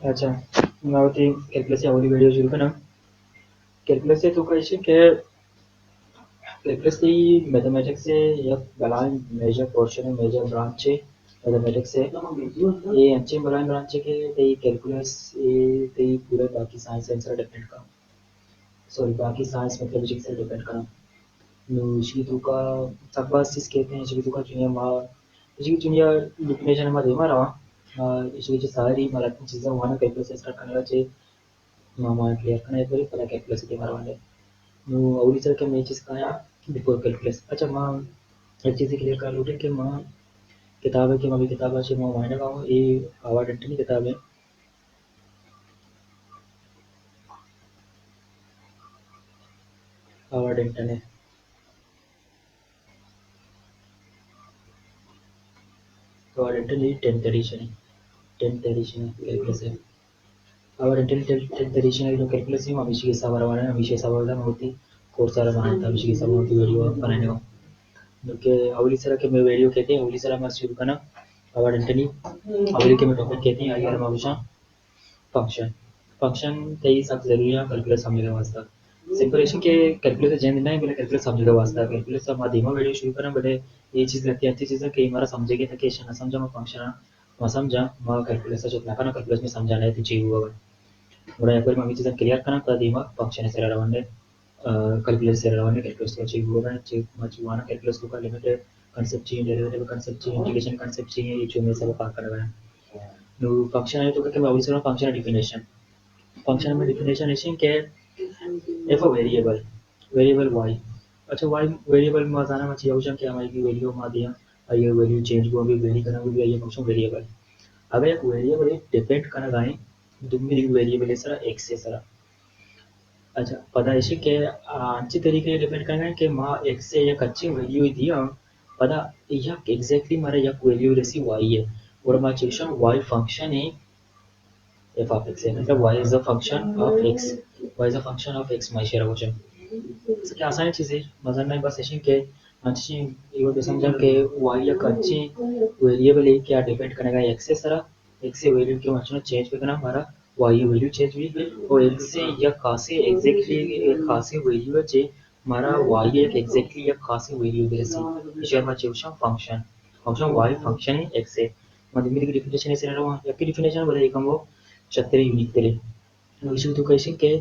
अच्छा, नावती कैलकुलस या वाली वीडियो शुरू करना। कैलकुलस से तो कैसे के कैलकुलस की मैथमेटिक्स से या बलान मेजर पोर्शन है मेजर ब्रांच है मैथमेटिक्स से ये अच्छे बलान ब्रांच है के ते कैलकुलस ये ते पूरे बाकी साइंस से डिपेंड का सॉरी बाकी साइंस मतलब फिजिक्स से डिपेंड का no शितुका sakbasi skate shikitu dunia ma shikitu dunia definition ma de mara shikitu sari mara चीजें वहाँ ना कैलकुलस स्टार्ट करने लगे मामा क्लियर करने पर पहले कैलकुलस के मारवा ले नो अवली सर के मैं चीज का है बिफोर कैलकुलस अच्छा माँ एक चीज क्लियर कर लूटे कि माँ किताब है कि माँ भी किताब है माँ मायने का हूँ ये आवाज डंटी किताब है आवाज डंटन है आवाज डंटन ये 10th एडिशन है 10th एडिशन है कैलकुलस है आवाज डंटन 10th एडिशन है जो कैलकुलस है अभिषेक के सावर वाला है अभिषेक सावर वाला होती कोर्स सारा बनाता अभिषेक सावर होती वीडियो बनाने को के अवली सर के मैं वीडियो कहते हैं अवली सर मैं शुरू करना आवाज डंटनी अवली के मैं टॉपिक कहते हैं अगर मैं फंक्शन फंक्शन कई सब जरूरी है कैलकुलस समझने वास्ता सिंपल है कि कैलकुलस जैन नहीं बोले कैलकुलस समझने वास्ता कैलकुलस सब माध्यम वीडियो शुरू करना बड़े ये चीज लगती है अच्छी चीज है कई बार समझेगी तो कैसे ना समझा मैं फंक्शन मैं समझा मैं कैलकुलस जो ना करना कैलकुलस में समझाना है तो चाहिए हुआ बड़ा एक बार मैं चीज़ क्लियर करना तो दिमाग फंक्शन से रवाने कैलकुलस से रवाने कैलकुलस को चाहिए हुआ चाहिए मचुआना कैलकुलस को का लिमिटेड कांसेप्ट चाहिए डेरिवेटिव कांसेप्ट चाहिए इंटीग्रेशन कांसेप्ट चाहिए ये जो मैं सब पार कर रहा है नो फंक्शन है तो क्या मैं अभी फंक्शन डिफिनेशन फंक्शन में डिफिनेशन है कि एफ अ वेरिएबल वाई अच्छा वाई वेरिएबल में बताना मैं चाहिए कि हमारी वैल्यू में दिया ये वैल्यू चेंज को भी वेरी करना भी ये फंक्शन वेरिएबल अब एक वेरिएबल डिपेंड करना गाएं दुम्मी वेरिएबल है सर एक्स है सर अच्छा पता है कि अच्छी तरीके से डिपेंड करना है कि माँ एक्स से एक अच्छी वैल्यू दिया पता यह एग्जैक्टली मारा यह वैल्यू रेसी वाई है और मैं चेशन वाई फंक्शन है एफ ऑफ एक्स है मतलब Y is a function of X Y is a function of X my share question इसकी आसान चीज़ है मगर नहीं बस ऐसे के अच्छी ये तो समझा कि वाई एक अच्छी वेरिएबल है क्या डिपेंड करेगा एक्स से सारा एक्स से वैल्यू क्यों अच्छा चेंज भी करना हमारा वाई वैल्यू चेंज हुई और एक्स से यह खासी एग्जैक्टली एक खासी वैल्यू है जे हमारा वाई एक एग्जैक्टली एक खासी वैल्यू दे सी इसे हम चेवशा फंक्शन फंक्शन वाई फंक्शन है एक्स से मतलब मेरी डिफिनेशन ऐसे रहा है की डिफिनेशन बताइए कम वो 36 यूनिक तेरे विषय तो कैसे के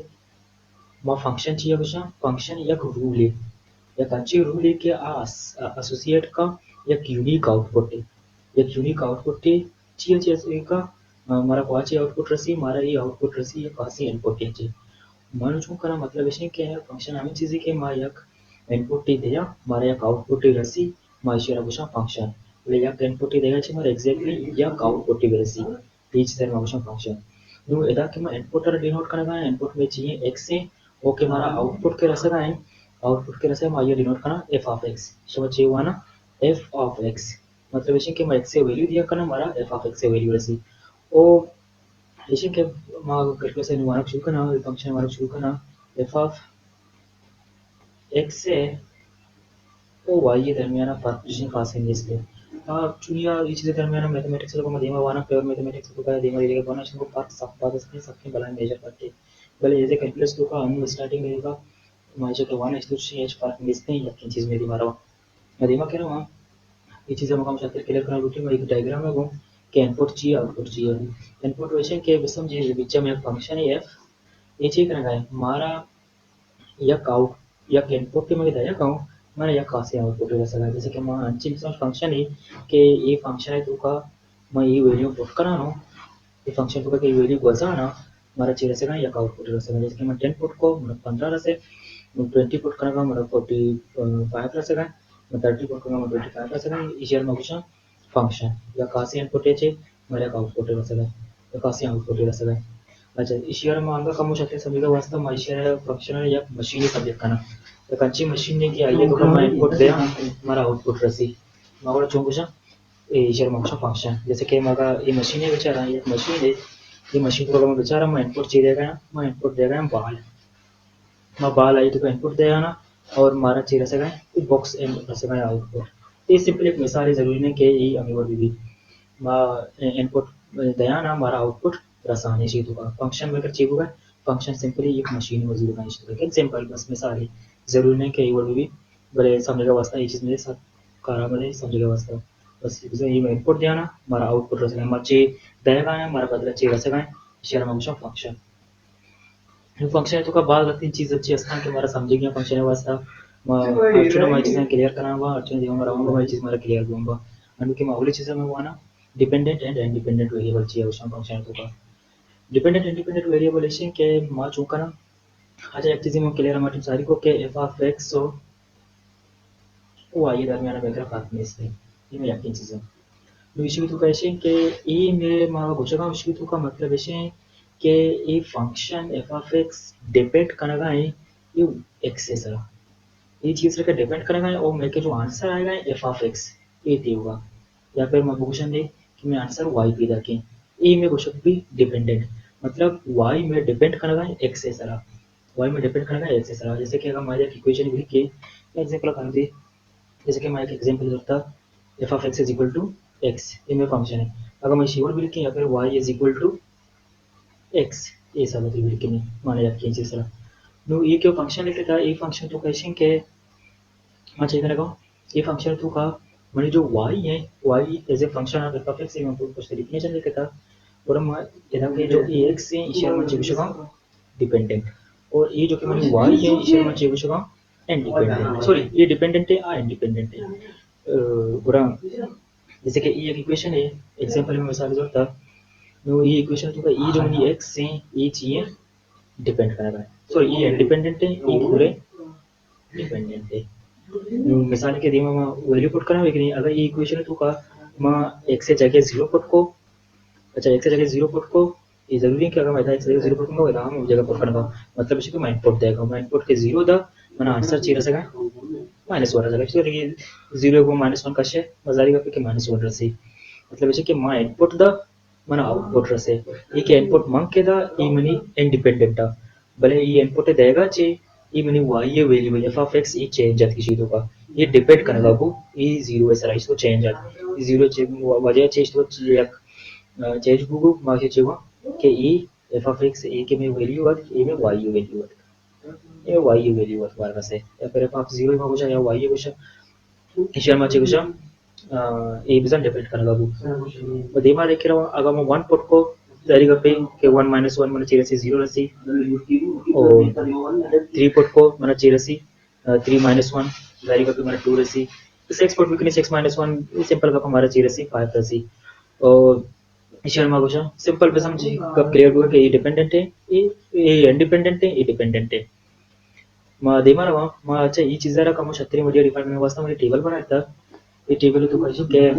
मग फंक्शन चाहिए कशा फंक्शन एक रूल है एक अच्छी रूल है कि एसोसिएट का एक यूनिक आउटपुट है एक यूनिक आउटपुट है चाहिए चाहिए का मारा कौन आउटपुट रसी मारा ये आउटपुट रसी ये कासी इनपुट है जी मानो छू करा मतलब ऐसे कि फंक्शन हमें चीज़ है कि माँ एक इनपुट ही दिया मारा एक आउटपुट ही रसी माँ इशारा कुछ फंक्शन ले एक इनपुट ही देगा चाहिए मारा एग्जैक्टली एक आउटपुट ही रसी बीच से माँ फंक्शन दो इधर के मैं इनपुट और डिनोट करना है इनपुट में चाहिए x से ओके हमारा आउटपुट के रसा है आउटपुट के रसा ये डिनोट करना f ऑफ x समझ चाहिए हुआ ना f ऑफ x मतलब ऐसे कि मैं x से वैल्यू दिया करना हमारा f ऑफ x से वैल्यू रसी ओ ऐसे कि मैं करके से हमारा शुरू करना फंक्शन हमारा शुरू करना f ऑफ x से ओ y के दरमियान पार्टीशन पासिंग इसके चुनिया इस दरमियान मैथमेटिक्स को मध्यमा वाना प्योर मैथमेटिक्स को का दिमा दिले कोना को पार्ट सब पार्ट इसके सबके बला मेजर करके भले ऐसे कैलकुलस को का हम स्टार्टिंग में का माइजे के वाना इस दूसरी एच पार्ट मिलते हैं यकीन चीज मेरी मारो मध्यमा कह रहा हूं ये चीजें हम शायद क्लियर करना रूटीन में एक डायग्राम है वो कि इनपुट चाहिए आउटपुट चाहिए इनपुट वैसे के विषम जी बीच में एक फंक्शन है f ये चेक करना है हमारा यक आउट यक इनपुट के मैं दया कहूँ मैंने यक कहाँ से आउटपुट हो सका जैसे कि मैं अंतिम फंक्शन है कि ये फंक्शन है तो का मैं ये वैल्यू पुट करा ना ये फंक्शन तो का ये वैल्यू बजा ना हमारा चेहरे से का यक आउटपुट हो सका जैसे कि मैं 10 पुट को मतलब 15 रसे 20 पुट करा मतलब 45 रसे का मैं 30 पुट करा मैं 25 रसे का इस ईयर में कुछ फंक्शन या कहाँ से इनपुट है चे मेरा आउटपुट हो सका या कहाँ से आउटपुट हो सका अच्छा इशियार मांगा कमू शकते समीका वास्तव में इशियार फंक्शनल या मशीनी सब्जेक्ट का ना तो कंची मशीन ने की आइए तो मैं इनपुट दिया हमारा आउटपुट रसी मगर चुंगुशा इशियार फंक्शन फंक्शन जैसे कि मगा ये मशीन है बेचारा ये मशीन है ये मशीन को मैं बेचारा मैं इनपुट चाहिए देगा मैं इनपुट देगा बाल मैं बाल आई तो इनपुट देगा ना और हमारा चाहिए सका बॉक्स इनपुट सका आउटपुट ये सिंपल एक मिसाल है जरूरी नहीं कि ये हमें वो दी इनपुट दया ना हमारा आउटपुट आसान है चीज़ों का फंक्शन वगैरह चीज़ होगा फंक्शन सिंपली एक मशीन मौजूद होगा इस एग्जांपल बस मिसाल है जरूरी नहीं कि कीवर्ड भी बड़े समझेगा वास्ता ये चीज़ मेरे साथ कारा बड़े समझेगा वास्ता बस ये मैं इनपुट दिया ना हमारा आउटपुट रसगा मचे देगा ना हमारा बदला चे रसगा शेयर फंक्शन फंक्शन फंक्शन तो का बाद लगती चीज़ अच्छी असना कि हमारा समझ गया फंक्शन वास्ता अर्चना मैं चीज़ें क्लियर कराना हुआ अर्चना जी हमारा मैं चीज़ हमारा क्लियर दूंगा अंडू की मामूली चीज़ें में हुआ ना डिपेंडेंट एंड इंडिपेंडेंट वेरिएबल चाहिए उसमें फंक्शन तो का डिपेंडेंट इंडिपेंडेंट वेरिएबल ऐसे कि माँ चूका ना अच्छा एक चीज़ में क्लियर हमारी सारी को कि एफ ऑफ एक्स हो वो आई दरमियान में ग्राफ में इसलिए ये मैं यकीन चीज़ है विषय तो कैसे कि ये मेरे माँ घोषणा विषय तो का मतलब ऐसे कि ये function F of x depend करेगा है ये एक्स से सर ये चीज़ का डिपेंड करेगा और मेरे के जो आंसर आएगा एफ ऑफ एक्स ये दे होगा या फिर मैं क्वेश्चन दे कि मैं आंसर वाई पे रखें ये में क्वेश्चन भी डिपेंडेंट मतलब वाई में डिपेंड करेगा एक्स से सर वाई में डिपेंड करेगा एक्स से सर जैसे कि अगर हमारे एक इक्वेशन लिख के एग्जांपल कर दे जैसे कि मैं एक एग्जांपल करता F of X is equal to X ये मेरा फंक्शन है अगर मैं शिवर भी लिखें या फिर Y is equal to X ये सब मतलब लिख के नहीं माना जाती है चीज़ सर नो ये क्यों फंक्शन लिखे था ये फंक्शन तो कैसे के हाँ चेक करेगा ये फंक्शन तो का मैंने जो y है y as a function of F of X में कुछ डेफिनेशन लिखा था और हम इधर के जो x है इसे हम चेक करेगा डिपेंडेंट और ये जो कि मैंने y है इसे हम चेक करेगा इंडिपेंडेंट सॉरी ये डिपेंडेंट है इंडिपेंडेंट है पूरा जैसे कि ये एक इक्वेशन है एग्जांपल में मिसाल जोड़ता तो ये इक्वेशन तो का ये जो मैंने x है ये चाहिए डिपेंड करेगा सॉरी ये इंडिपेंडेंट है ये पूरे डिपेंडेंट है मिसाल के लिए मैं वैल्यू पुट करा लेकिन अगर ये इक्वेशन तो का मैं एक से जगह जीरो पुट को अच्छा एक से जगह जीरो पुट को ये जरूरी है कि अगर मैं एक से जगह जीरो पुट करूंगा तो हम जगह पुट करूंगा मतलब इसी को मैं इनपुट देगा मैं इनपुट के जीरो दा मैंने आंसर चाहिए रहेगा -1 रहेगा इसलिए कि जीरो को -1 का से मजारी का कि -1 रसे मतलब इसे कि मैं इनपुट दा मैंने आउटपुट रसे ये कि इनपुट मांग के दा ये मनी इंडिपेंडेंट भले ये इनपुट देगा चे ये मैंने वाई ये वेरिएबल एफ ऑफ एक्स ये चेंज आती चीज़ों का ये डिपेंड करने को ये जीरो ऐसा इसको चेंज आती जीरो वजह चेंज तो चेंज को मार्क्स चेंज कि ये एफ ऑफ एक्स ए के में वैल्यू वर्ड ए में वाई यू वैल्यू वर्ड ये वाई यू वैल्यू वर्ड बार से या फिर एफ ऑफ जीरो में कुछ या वाई ये कुछ इशर में कुछ ए बिजन डिपेंड करने को और दिमाग देख रहा हूँ अगर मैं वन पुट को तैयारी करते कि 1 -1 मैंने चाहिए जीरो रसी और 3 पुट को मैंने चाहिए रसी 3 -1 तैयारी करके मैंने 2 रसी 6 पुट भी 6 -1 सिंपल का हमारा चाहिए रसी 5 रसी और शर्मा क्वेश्चन सिंपल पे समझिए कब क्लियर हुआ कि ये डिपेंडेंट है ये इंडिपेंडेंट है ये डिपेंडेंट है मैं दे मारा मैं अच्छा ये चीज़ जरा कम छतरी मीडिया डिपार्टमेंट वास्ता मुझे टेबल बनाया था ये टेबल तो कैसे के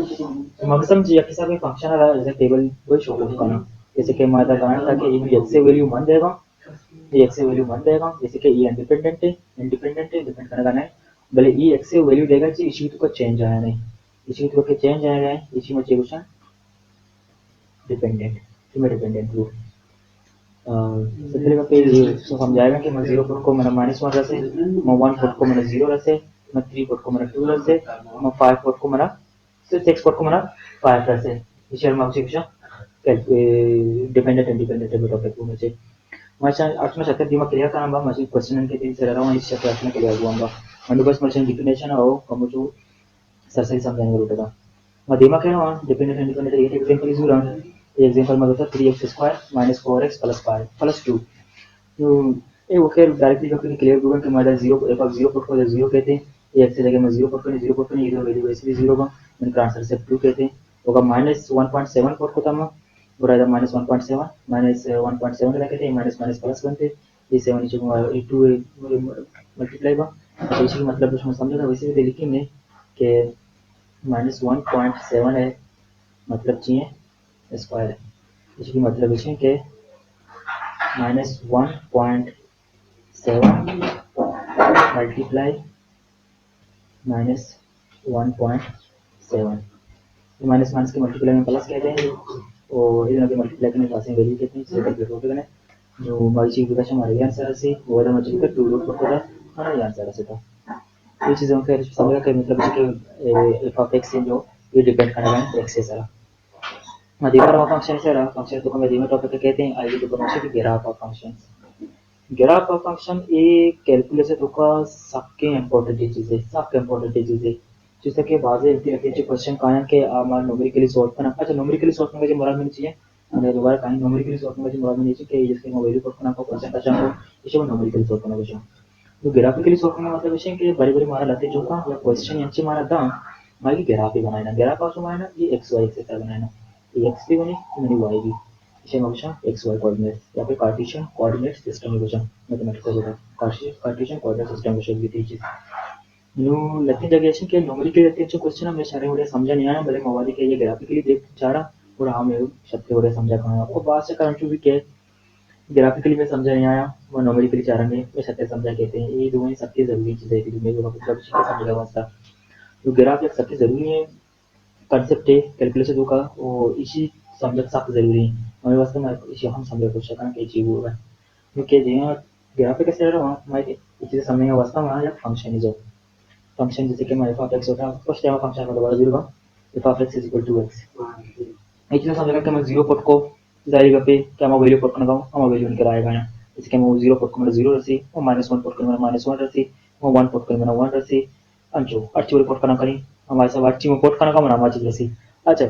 मग समझिए कि सब फंक्शन आ जैसे टेबल कोई शो करना जैसे कि मैं गाना था कि ये एक्स से वैल्यू मान देगा ये एक्स से वैल्यू मान देगा जैसे कि ये इंडिपेंडेंट है डिपेंड करने का नहीं भले ये एक्स से वैल्यू देगा जी इसी तो का चेंज आया नहीं इसी तो के चेंज आया है इसी में क्वेश्चन डिपेंडेंट इसमें डिपेंडेंट रूल सबसे पे समझाएगा कि मैं जीरो पुट को मैंने -1 रसे मैं 1 पुट को मैंने 0 रसे मैं 3 पुट को मैंने 2 रसे मैं 5 पुट को मैंने 6 पुट को मैंने 5 रसे इसे हम आपसे पूछा डिपेंडेंट इंडिपेंडेंट टॉपिक को मुझे मैं आज मैं चाहता दिमाग क्लियर करना बा मुझे क्वेश्चन के दिन से रहा हूं इस क्लास में क्लियर हुआ मैं बस मुझे डिफिनेशन हो हम जो सर से समझाएंगे रूटेगा मैं दिमाग कह रहा हूं डिपेंडेंट इंडिपेंडेंट ये एग्जांपल इज रहा एग्जांपल में होता 3x² - 4x + 5 + 2 तो ये वो खैर डायरेक्टली करके क्लियर होगा कि हमारा zero F of zero put को जीरो कहते हैं ये एक्स की जगह में जीरो पुट करनी इधर वैल्यू वैसे भी जीरो होगा इनका आंसर से 2 कहते हैं होगा -1.7 पुट को था और इधर -1.7 -1.7 लगा कहते हैं माइनस माइनस प्लस बनते ये 7 नीचे को 2 मल्टीप्लाई बा तो इसका मतलब उसमें समझेगा वैसे भी लिखेंगे कि -1.7 है मतलब चाहिए स्क्वायर है इसकी मतलब इसमें कि -1.7 मल्टीप्लाई -1.7 माइनस माइनस के मल्टीप्लाई में प्लस कहते हैं और इधर के मल्टीप्लाई करने पास वैल्यू कहते हैं इसे कैलकुलेट होते हैं जो हमारी चीज का हमारे आंसर से वो वाला मल्टीप्लाई का 2 रूट पर होता हमारा आंसर से था ये चीज़ों का समझा कि मतलब कि एफ ऑफ एक्स जो ये डिपेंड करना है एक्स से सारा अधिकार ऑफ फंक्शन से रहा फंक्शन तो हमें लिमिट ऑफ कहते हैं आई तो बनवू की graph of function graph of function A calculus તો સાકે ઇમ્પોર્ટન્ટ ચીજ છે સાકે ઇમ્પોર્ટન્ટ ચીજ છે जैसे कि बाजे इतनी रखी थी क्वेश्चन कहाँ के हमारे न्यूमेरिकली सॉल्व करना अच्छा न्यूमेरिकली सॉल्व करने की मुराद में चाहिए हमें दोबारा कहीं न्यूमेरिकली सॉल्व करने की मुराद में चाहिए कि जिसके मैं वैल्यू पुट करना को क्वेश्चन का चाहूँ इसे मैं न्यूमेरिकली सॉल्व करना चाहूँ तो ग्राफिकली सॉल्व करने मतलब विषय कि बड़ी बड़ी मारा लाते जो का या क्वेश्चन यांची मारा था मागी ग्राफ ही बनाना ग्राफ असो बनाना ये एक्स वाई एक्सेस बनाना ये एक्स भी बनी मेरी वाई भी इसे मैं एक्स वाई कोऑर्डिनेट्स या फिर कार्टेशियन कोऑर्डिनेट सिस्टम में बचा मैथमेटिक्स होगा कार्टेशियन कोऑर्डिनेट सिस्टम में शब्द भी थी न्यू लेकिन जगह ऐसी कि न्यूमेरिकली लेते हैं जो क्वेश्चन हमें सारे बड़े समझा नहीं आया भले मवाली के ये ग्राफिकली देख जा रहा और हमें सत्य बड़े समझा करना और बात से कारण भी क्या ग्राफिकली में समझा नहीं आया वो न्यूमेरिकली चाह रहे हैं सत्य समझा कहते हैं ये दोनों सबसे जरूरी चीज़ है कि मेरे मतलब समझा वास्ता तो ग्राफ एक सबसे जरूरी है कंसेप्ट है कैलकुलेशन का और इसी समझ सबसे जरूरी है हमारे वास्ते में इसी हम समझ कुछ कारण के चीज होगा क्योंकि ग्राफिक कैसे रहा माहिती इसी समझने वास्ता में एक फंक्शन है जो फंक्शन जैसे कि हमारे एफ एक्स होता है फर्स्ट टाइम फंक्शन का दोबारा जीरो का F X is equal to X एक चीज़ समझेगा कि मैं जीरो पुट को जाएगा पे क्या मैं वैल्यू पुट करना हम वैल्यू निकल आएगा ना जैसे कि मैं जीरो पुट को मैंने जीरो रसी और माइनस वन पुट कर मैंने माइनस वन रसी और वन पुट कर मैंने वन रसी अंचो अच्छी वाली पुट करना करी हमारे सब अच्छी में पुट करना का मैंने अच्छी रसी अच्छा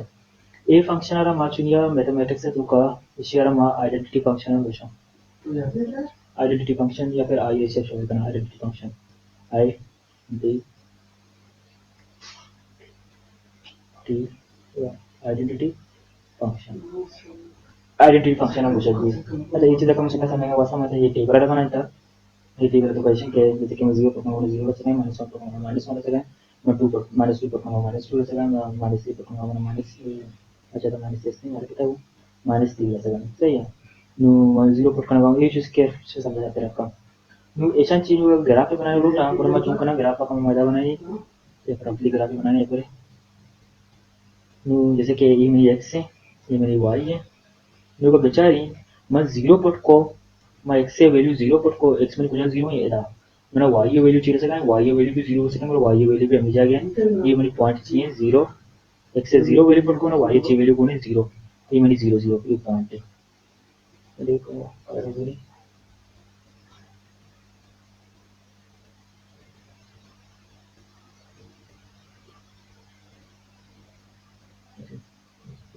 ये फंक्शन आ रहा माचुनिया मैथमेटिक्स से तुका इसी आ रहा आइडेंटिटी फंक्शन है बेशा आइडेंटिटी फंक्शन या फिर आई ऐसे शो करना identity function I D T identity function identity function हम पूछा जी अच्छा ये चीज़ का मुझे समझ में वास्तव में ये टेबल बनाना था ये टेबल तो कैसे के जैसे कि मैं जीरो पकड़ूंगा जीरो बचेगा माइनस वन पकड़ूंगा माइनस वन बचेगा मैं टू माइनस टू पकड़ूंगा माइनस टू बचेगा मैं माइनस थ्री पकड़ूंगा मैं माइनस अच्छा तो माइनस सिक्स नहीं मार कितना वो माइनस थ्री बचेगा सही है नो मैं जीरो पकड़ूंगा ये चीज़ के से समझ आते रखा नो ऐसा चीज़ ग्राफ बनाने रूट पर मैं चूँ करना ग्राफ का मजा बनाई ये रफली ग्राफ बनाने पर नो जैसे कि ये मेरी एक्स है ये मेरी वाई है मेरे को बेचारी मैं जीरो पुट को मैं एक्स से वैल्यू जीरो पुट को एक्स में कुछ जीरो ही था मैंने वाई की वैल्यू चाहिए सका वाई की वैल्यू भी जीरो सका मेरे वाई की वैल्यू भी हमें जा गया ये मेरी पॉइंट चाहिए जीरो एक्स से जीरो वैल्यू पुट को ना वाई चाहिए वैल्यू को नहीं जीरो ये मेरी जीरो जीरो ये पॉइंट है देखो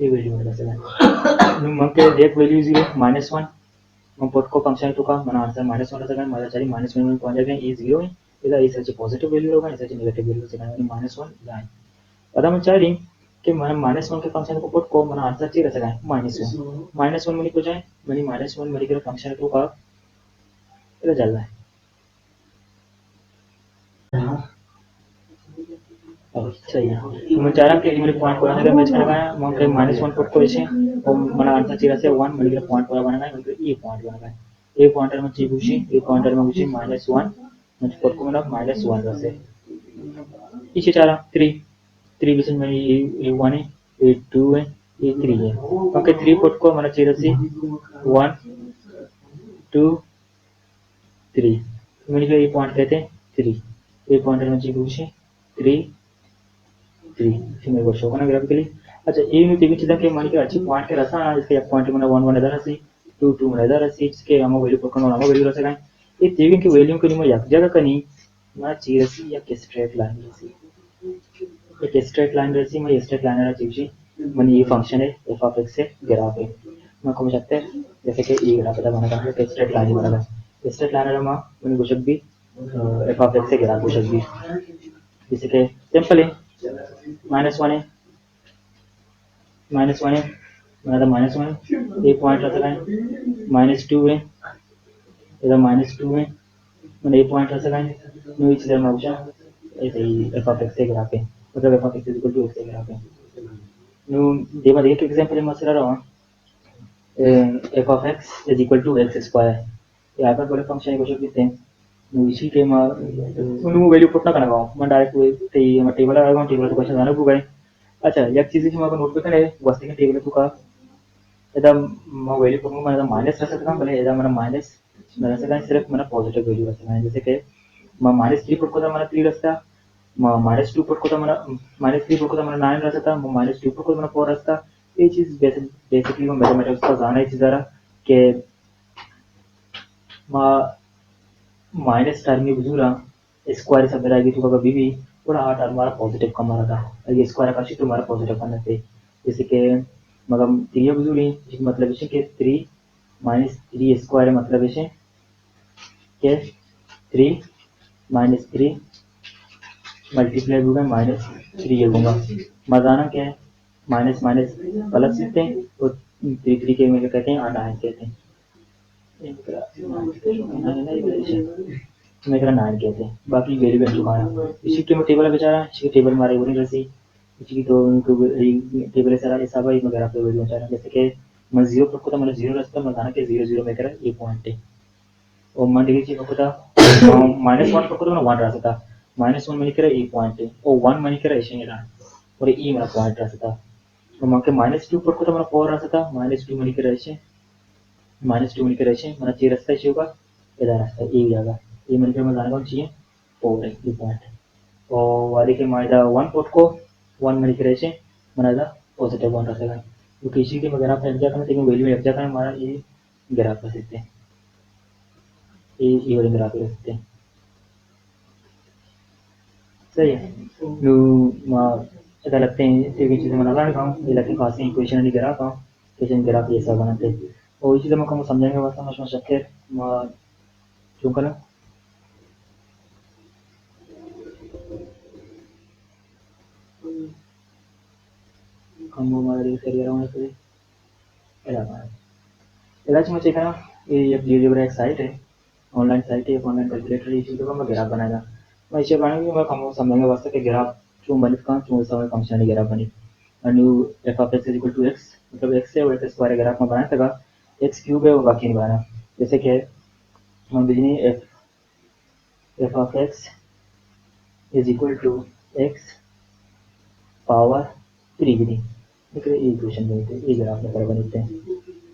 ये वैल्यू मेरा सका मंके एक वैल्यू जीरो माइनस वन मैं पुट को फंक्शन तो का मैंने आंसर माइनस वन सका माइनस चाहिए माइनस वन में पहुंच जाएगा ये जीरो है इधर इस सच पॉजिटिव वैल्यू होगा इस सच नेगेटिव वैल्यू सका माइनस वन लाइन पता मैं चाह रही कि मैं माइनस वन के फंक्शन को पुट को मैंने आंसर चाहिए सका माइनस वन मेरी को जाए मेरी माइनस वन मेरी फंक्शन तो का इधर चल रहा है सही है तो मैं चाह रहा कि मेरे पॉइंट को बनाने का मैच करेगा वहाँ पे माइनस वन पुट को ऐसे और मैंने आंसर चाहिए से वन मेरे पॉइंट पूरा बनाना है मतलब ये पॉइंट बनाना है ये पॉइंटर में चाहिए पूछी ये पॉइंटर में पूछी माइनस वन मुझे पुट को मतलब माइनस वन वैसे इसे चाह रहा थ्री थ्री विषय में ये वन है ये टू है ये थ्री है क्योंकि थ्री पुट को मैंने चाहिए से वन टू थ्री मेरे ये पॉइंट कहते हैं थ्री ये पॉइंटर में चाहिए पूछी थ्री थ्री मेरे को शो करना ग्राफिकली अच्छा ये में तीन चीज़ें के मान के अच्छी पॉइंट के रसा इसके पॉइंट में वन वन इधर हसी टू टू में इधर हसी इसके हम वैल्यू पकड़ना हम वैल्यू रसा गए ये तीन की वैल्यू को नहीं एक जगह कनी मैं चीज रसी या कि स्ट्रेट लाइन रसी एक स्ट्रेट लाइन रसी मैं स्ट्रेट लाइन रहा चीज मन ये फंक्शन है एफ ऑफ एक्स से ग्राफ है मैं को सकते हैं जैसे कि ये ग्राफ पता बना था स्ट्रेट लाइन बना था स्ट्रेट लाइन रहा मैं कुछ भी एफ ऑफ एक्स से ग्राफ कुछ भी जैसे कि सिंपल है माइनस वन है माइनस वन है मतलब माइनस वन एक पॉइंट रख है माइनस टू है इधर माइनस टू है मैंने एक पॉइंट रख है नो इच इधर मौजा ऐसे ही एफ ऑफ एक्स से ग्राफ है मतलब F of X equal to X से ग्राफ है नो देखो एक एग्जांपल मैं मसला रहा F of X is equal to X square यहाँ पर बड़े फंक्शन को शो हैं नो इसी के मैं नो वैल्यू पुट ना करना मैं डायरेक्ट टेबल लगाऊंगा टेबल तो क्वेश्चन आना होगा अच्छा एक चीज़ की मैं नोट पे करे वस्तु के टेबल तुका इधर मैं वैल्यू पकड़ूंगा मैं इधर माइनस रख सकता हूँ भले इधर मैंने माइनस रख सकता है सिर्फ मैंने पॉजिटिव वैल्यू रख सकता है जैसे कि मैं माइनस थ्री पुट को तो मैंने थ्री रखता मैं माइनस टू पुट को तो मैंने माइनस थ्री पुट को तो मैंने नाइन रख सकता मैं माइनस टू पुट को मैंने फोर रखता ये चीज़ बेसिकली वो मैथमेटिक्स का जाना है जरा कि माइनस टर्म में बुजुरा स्क्वायर सब रहेगी तो कभी भी थोड़ा हार्ट हमारा पॉजिटिव कम आ रहा था ये स्क्वायर का तो हमारा पॉजिटिव करना थे जैसे कि मगर थ्री बुजुरी मतलब इसे कि थ्री माइनस थ्री स्क्वायर मतलब इसे कि थ्री माइनस थ्री मल्टीप्लाई होगा माइनस थ्री होगा मजाना क्या है माइनस माइनस प्लस लिखते हैं और थ्री थ्री के में कहते हैं अनाइन कहते हैं मेरा नाइन कहते हैं बाकी वेरी बन चुका है इसी के मैं टेबल बेचारा इसी के टेबल मारे बोली रसी इसी की तो टेबल सारा ऐसा भाई वगैरह पे वेरी बेचारा जैसे कि मैं जीरो पर को तो मैंने जीरो रास्ता मैं कि जीरो जीरो में करा ये पॉइंट है और मान लीजिए को था माइनस वन पर को तो मैं वन रास्ता था माइनस वन मैंने करा ये पॉइंट है और वन मैंने करा ऐसे ही रहा और ये मेरा पॉइंट रास्ता था और मान के माइनस टू पर को तो मेरा फोर रास्ता था माइनस टू मैंने करा ऐसे माइनस टू मैंने करा ऐसे मैंने ची रास्ता ऐसे होगा इधर रास्ता ये जाएगा ये मैंने करा मैं जाने कौन चाहिए फोर है ये पॉइंट है और ಅದಕ್ಕೆ ಮಾಡಿದ वन ಕೊಟ್ಕೋ वन मैंने करा ऐसे मैंने पॉजिटिव वन रखेगा क्योंकि इसी के वगैरह पे एग्जाम करना चाहिए वैल्यू एग्जाम करना हमारा ये ग्राफ कर सकते हैं ये वाले ग्राफ कर सकते हैं सही है जो ऐसा लगते हैं इसी की चीज़ें बना रहा हूँ ये लगते खासी इक्वेशन वाली ग्राफ हूँ इक्वेशन ग्राफ ये सब बनाते हैं और इसी तरह मैं समझाएंगे वास्तव में शक्य क्यों करें हम हमारे करियर होने के लिए इलाज में चाहिए ना ये जियोजेब्रा एक साइट है ऑनलाइन साइट है ऑनलाइन कैलकुलेटर इसी तरह मैं ग्राफ बनाएगा मैं इसे बनाएंगे मैं कम समझाएंगे वास्तव के ग्राफ चूँ बनी का चूँ समय फंक्शन ग्राफ बनी न्यू F of X is equal to X मतलब एक्स है और एक्स स्क्वायर ग्राफ में बनाया था एक्स क्यूब है वो बाकी नहीं बनाना जैसे कि हम बिजनी F of X is equal to X power three विधि देखिए ये इक्वेशन बनते हैं ये ग्राफ में बनते हैं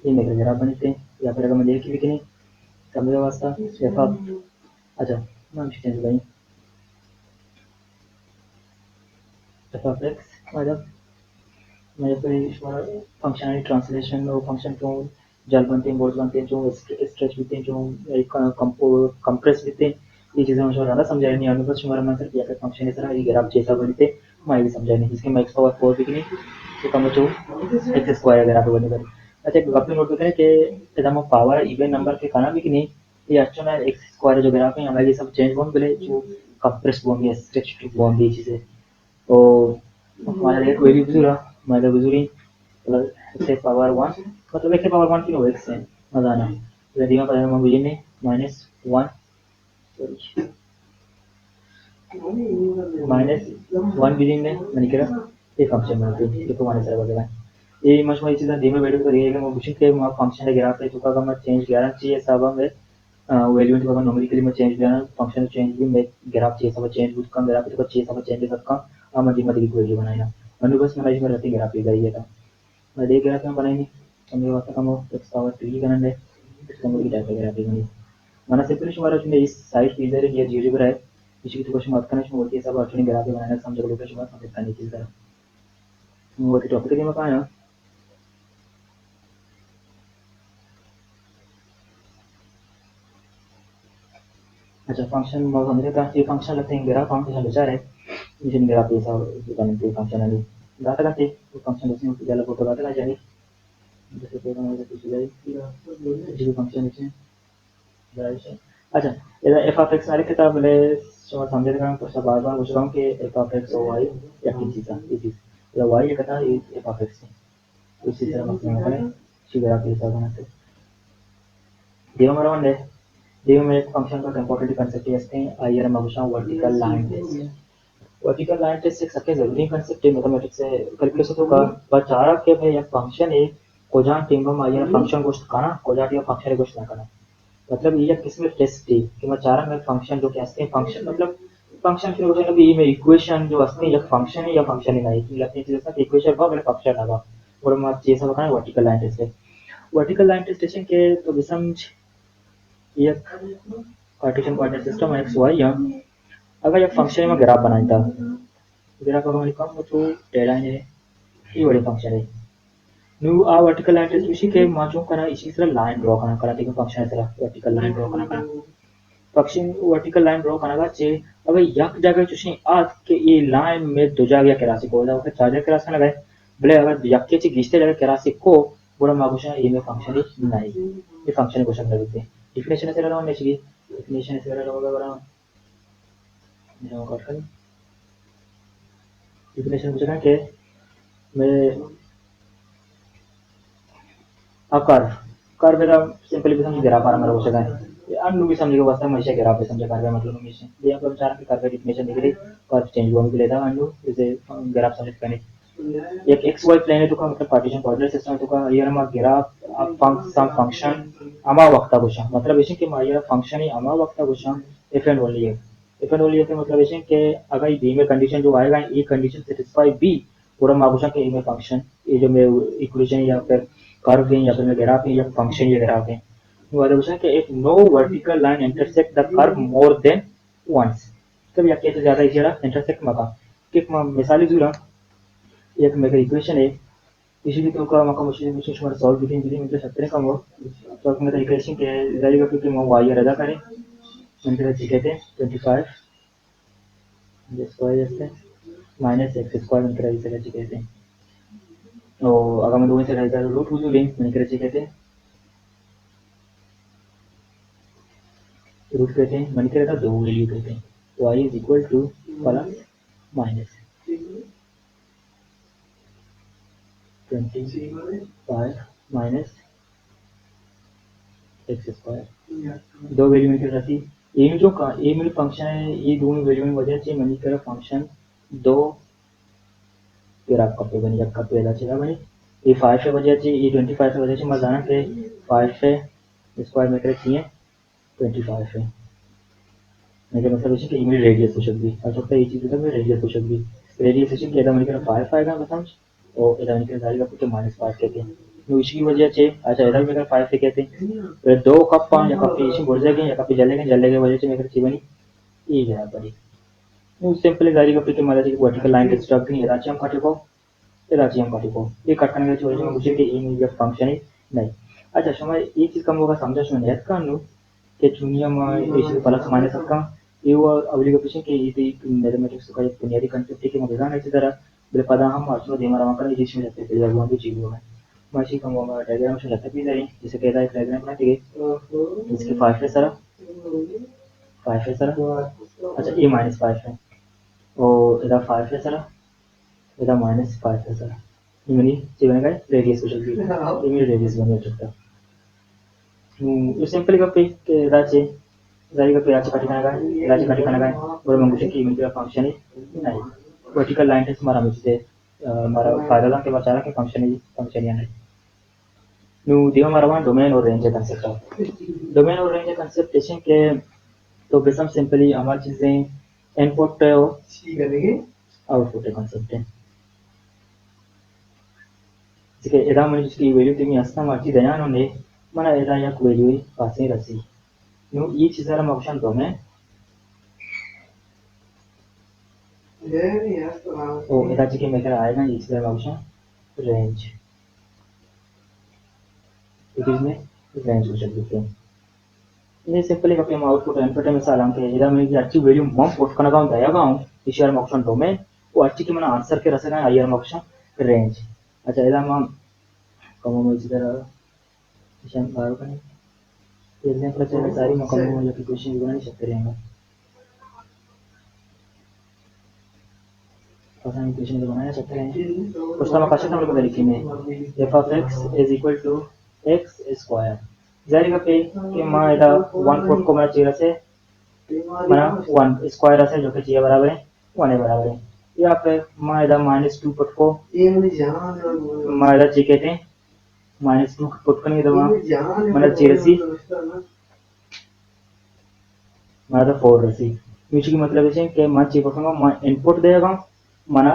ये मेरे ग्राफ बनते हैं या फिर अगर मैं देखी भी कि नहीं समझ वास्ता एफ ऑफ अच्छा मैं चेंज भाई एफ ऑफ एक्स मतलब मेरे पे फंक्शनल ट्रांसलेशन और फंक्शन क्यों जाल बनते हैं बोर्ड बनते हैं जो स्ट्रेच बनते हैं जो कंप्रेस बनते हैं ये चीज़ें मुझे ज़्यादा समझाया नहीं अनुभव शुमार में सर किया फंक्शन है सर ये ग्राफ जैसा बनते मैं ये समझाया नहीं इसके मैं एक्स पावर फोर भी नहीं तो कम जो एक्स स्क्वायर ग्राफ बने बने अच्छा एक बात नोट करें कि एकदम पावर इवन नंबर के खाना भी कि नहीं ये अच्छा है एक्स स्क्वायर जो ग्राफ है हमारे ये सब चेंज बोन बोले जो कंप्रेस बोन या स्ट्रेच बोन ये चीज़ें तो हमारा रेट वैल्यू बुजुरा हमारा बुजुरी मतलब एक्स पावर वन मतलब x power one kilo x है मजाना यदि मैं पहले मैं बुझे minus one minus one billion में मैंने कहा ये फंक्शन बनते हैं ये तो माइनस वगैरह ये मच में चीज़ धीमे वीडियो करिएगा मैं पूछूं कि मैं फंक्शन ग्राफ पे चुका का मैं चेंज ग्यारह चाहिए सब में वैल्यू तो न्यूमेरिकली में चेंज ग्यारह फंक्शन चेंज भी मैं ग्राफ चाहिए सब चेंज भी कम ग्राफ तो चाहिए सब चेंज कर सकता और मैं धीमे धीरे वैल्यू बनाया मैंने बस मैं इसमें रहती ग्राफ ही था मैं देख ग्राफ में बनाई नहीं समझे वास्ते कम एक्स पावर 3 करना है इसका मुझे टाइप ग्राफ बनी mana सिंपली शुमार होती इस साइट की इधर ये जियोजेब्रा है इसी की क्वेश्चन बात करना शुरू होती है सब अर्थनी ग्राफ बनाना समझ लो क्वेश्चन बात समझ करने की तरह वो की टॉपिक में कहां है अच्छा फंक्शन बहुत समझे का ये फंक्शन लगते हैं ग्राफ फंक्शन विचार है इसी ग्राफ ये सब बनते फंक्शन वाली बात करते हैं फंक्शन उसमें पहले फोटो बात करना चाहिए जैसे कि हमारे कुछ जाए जो फंक्शन है अच्छा इधर एफ ऑफ एक्स वाली किताब ले समझे का तो सब बार बार पूछ रहा हूँ कि एफ ऑफ एक्स और वाई या किस चीज़ का ये चीज़ या वाई ये कहता है एफ ऑफ एक्स है इसी तरह मतलब करें सीधा आप हिसाब बनाते देव मरवन है देव में एक फंक्शन का इंपॉर्टेंट कंसेप्ट है आइए हम पूछा vertical line test vertical line test एक सबसे जरूरी कंसेप्ट है मैथमेटिक्स से कैलकुलेशन होगा पर चारा के भाई एक फंक्शन है कोजान टीम में आइए फंक्शन को करना कोजान टीम फंक्शन को ना करना मतलब ये किसमें टेस्ट है कि मैं चारा में फंक्शन जो कहते हैं फंक्शन मतलब फंक्शन के मतलब ये में इक्वेशन जो असली या फंक्शन है या फंक्शन ही नहीं लगती है जैसा इक्वेशन का मैंने फंक्शन लगा और मैं जैसा बताना वर्टिकल लाइन टेस्ट है वर्टिकल लाइन टेस्टेशन के तो विषम एक Cartesian coordinate system X Y है अगर एक फंक्शन में ग्राफ बनाता ग्राफ अगर मैं लिखा तो टेढ़ा है ये बड़े फंक्शन है nu a vertical line test विषय के माचों kana इसी तरह line draw kana kara देखो function है तरह vertical line draw kana kana function vertical line draw kana का चे अब यक जगह चुशी आज के ये line में दो जगह क्या राशि को जाओ फिर चार जगह राशि लगाए भले अगर यक के चे घिसते जगह क्या राशि को बड़ा मागुशा ये में function ही नहीं ये function को समझ लेते हैं definition ऐसे रहा होने चाहिए definition ऐसे रहा होगा बड़ा मेरा कर कर definition कुछ ना के मैं आकार कर बेटा सिंपली भी समझ गिरा पा रहा मेरे को सका है अन्नू भी समझ के वास्ते हमेशा गिरा पे समझ कर मतलब हमेशा ये आप विचार के कर डिफिनेशन दिख रही कर चेंज हुआ भी लेता अन्नू जैसे गिरा समझ करने एक एक्स वाई प्लेन है तो का मतलब पार्टीशन कोऑर्डिनेट सिस्टम है तो का ये हमारा गिरा अब फंक्शन अमा वक्ता कुछ मतलब ऐसे कि ये फंक्शन ही अमा वक्ता कुछ if and only if and only मतलब ऐसे कि अगर बी में कंडीशन जो आएगा ये कंडीशन सेटिस्फाई बी पूरा मागुशा के ए में फंक्शन ये जो मैं इक्वेशन या फिर कर्व है या फिर मैं ग्राफ है या फंक्शन या ग्राफ है वो वाला कि if no vertical line intersect the curve more than once तब या कैसे ज्यादा इसी तरह intersect मका कि मिसाली जुरा एक मेरा इक्वेशन है इसी तो का मका मुझे मुझे शुमार सॉल्व विदिन विदिन मतलब सत्तर का वो तो मेरा इक्वेशन के जारी का कि मैं y रदा करें मतलब कहते हैं 25 स्क्वायर से माइनस एक्स स्क्वायर मतलब इसे कैसे कहते हैं तो अगर मैं दोनों से रहता है रूट हो लें मैंने कैसे कहते हैं रूट कहते हैं मैंने क्या था दो वैल्यू कहते हैं y is equal two plus minus 25 minus x square दो वैल्यू में क्या रहती ए में जो ए में फंक्शन है ये दोनों वैल्यू में वजह से मैंने करा फंक्शन दो फिर आपका पे बनी आपका पहला चला बनी ये 5 है वजह से ये 25 है वजह से मैं जाना के 5 है स्क्वायर में करे चाहिए 25 है मेरे मतलब है कि इमेज रेडियस हो सकती है अच्छा ये चीज मतलब रेडियस हो सकती है रेडियस सेशन के मैंने करा 5 आएगा मतलब और इधर मैंने करा जाएगा तो -5 कहते हैं तो इसकी वजह से अच्छा इधर मैंने 5 से कहते हैं फिर दो कप पानी या कप इसी बोल जाएंगे या कप जलेंगे की वजह से मेरे चाहिए बनी ये गया बड़ी वो सिंपली गाड़ी का पिक मारा जाएगा वर्टिकल लाइन डिस्टर्ब नहीं रांची हम काटे को रांची हम काटे को ये कटने के वजह से मुझे के इन ये फंक्शन ही नहीं अच्छा समय ये चीज कम होगा समझा सुन याद कर लो कि दुनिया में इसे प्लस माइनस का ये वो एप्लीकेशन के ये मैथमेटिक्स का एक बुनियादी कांसेप्ट है कि मगर इसी तरह बड़े पदा हम आसुर दे मारा कर जिसमें रहते थे जब हम भी चीज हुआ माशी कम होगा डायग्राम से रहता भी नहीं जैसे कहता है डायग्राम बना के इसके 5 है सर 5 है सर अच्छा ये -5 है और इधर 5 है सर इधर -5 है सर ये मेरी जीवन का रेडियस हो सकती है ये मेरी रेडियस बन सकता है ये सिंपली का पे राज्य राज्य का पे राज्य का ठिकाना का और मंगुशे की इमेज का फंक्शन है नहीं वर्टिकल लाइन टेस्ट हमारा मुझसे हमारा फायदा था कि बचा के फंक्शन या नहीं न्यू दिया हमारा वहाँ डोमेन और रेंज कंसेप्ट है डोमेन और रेंज कंसेप्ट ऐसे कि तो बेसम सिंपली हमारी चीजें इनपुट है और आउटपुट है कंसेप्ट है जैसे एदा मैंने जिसकी वैल्यू तुम्हें असना मारती दया उन्होंने मना एदा या वैल्यू पासे रसी न्यू ये चीज़ वाला ऑप्शन डोमेन ओ एदा जी के मेकर आएगा ये चीज़ वाला ऑप्शन रेंज इट इज में रेंज हो सकती है ये सिंपली कपे हम आउटपुट इनपुट में सालाम के एदा मैं अच्छी वैल्यू मम पोस्ट करना गाऊं दया गाऊं इस वाला ऑप्शन डोमेन वो अच्छी के मना आंसर के रसना आयर ऑप्शन रेंज अच्छा एदा हम कम में इसी तरह निशान बाहर करने एग्जांपल चले सारी मकम्मल हो जाती क्वेश्चन बना नहीं सकते रहेंगे आसान इक्वेशन तो बनाया सकते हैं उसका मकासद हम लोग लिखे में f of x is equal to x square जारी का पे कि मां एदा 1 फोर्थ को मेरा चेहरा से माना 1 स्क्वायर है जो कि चाहिए बराबर है 1 है बराबर है या पे मां एदा -2 फोर्थ को मां एदा जी कहते हैं -2 फोर्थ को नहीं दवा मतलब चेहरा सी मारा 4 रसी म्यूचुअल की मतलब है कि मैं चेक करूंगा मैं इनपुट देगा मना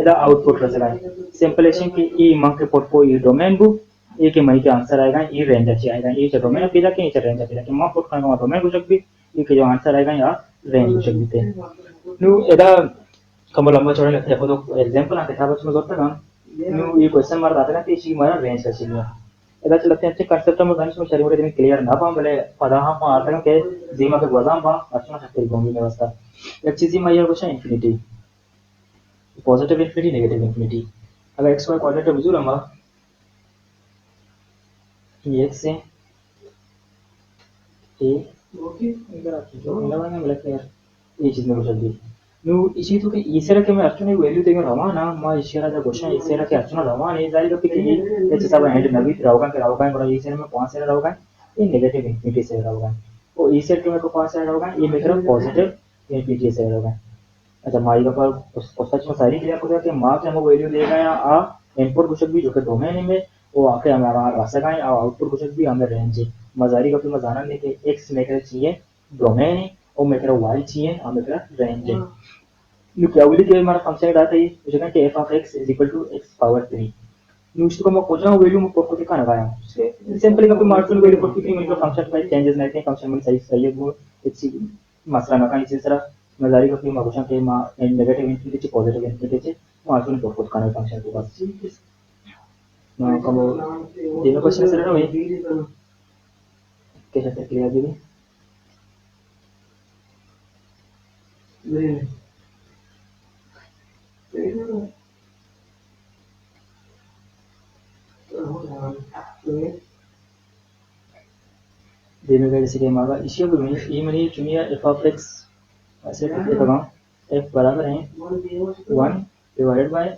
एदा आउटपुट रसगा सिंपल है कि ई मां के पोर्ट को ई डोमेन बु ए के मई के आंसर आएगा ई रेंज अच्छी आएगा ये जो डोमेन पे जाके ये रेंज पे जाके मां पोर्ट करना डोमेन हो सकती ये के जो आंसर आएगा या रेंज हो सकती है नु एदा कम लंबा चौड़ा लगता है तो एग्जांपल आते था बस मैं करता ना न्यू ये क्वेश्चन मार्क आता ना तीसी मारा रेंज का सिग्मा एदा चलते हैं कांसेप्ट में गाने शरीर में क्लियर ना पा भले पदाहा पा आता के जीमा के गोदाम पा अच्छा सकते गोंगी व्यवस्था एक चीज में ये question infinity positive infinity negative infinity अगर एक्स वाई कोऑर्डिनेट बुझू रहा ये एक्स से ए ओके इधर आ जो इंदा में ब्लैक यार ये चीज में कुछ भी न्यू इसी तो के ఈసర के मैं अर्चना वैल्यू देगा रवाना मा ఈసర दा क्वेश्चन ఈసర के अर्चना रवाना ये जारी का पिके ये सब एंड नवी रावगा बड़ा ఈసర में कौन सा रावगा ये नेगेटिव इंफिनिटी से रावगा वो ఈసర के मेरे को कौन सा रावगा ये मेरा पॉजिटिव इंफिनिटी से रावगा अच्छा माई का पर सच में सारी क्रिया को कि मार्क्स हमको वैल्यू देगा या आ इनपुट कुछ भी जो कि डोमेन में वो आके हमारा रास्ता का है आउटपुट कुछ भी हमें रेंज है मजारी का फिर मजाना नहीं कि एक्स मेरे चाहिए डोमेन है और मेरे वाई चाहिए और मेरा रेंज है न्यूक्लियोली के हमारा फंक्शन डाटा है जो कि F of X is equal to X power 3 न्यूज़ को मैं खोजना वैल्यू में को दिखा लगाया सिंपली का मार्जिनल वैल्यू को कितनी मतलब फंक्शन में चेंजेस नहीं थे फंक्शन में सही है वो इट्स मसला ना का इसी तरह मजारी का फिर मार्जिन के मा negative infinity positive infinity margin को खुद का फंक्शन के पास ना como dime क्वेश्चन सर ना भाई कैसे क्लियर दीदी dime का जैसे कि हमारा इसी को में ये मैंने चुनिया f of x ऐसे करके लगाऊं f बराबर है 1 divided by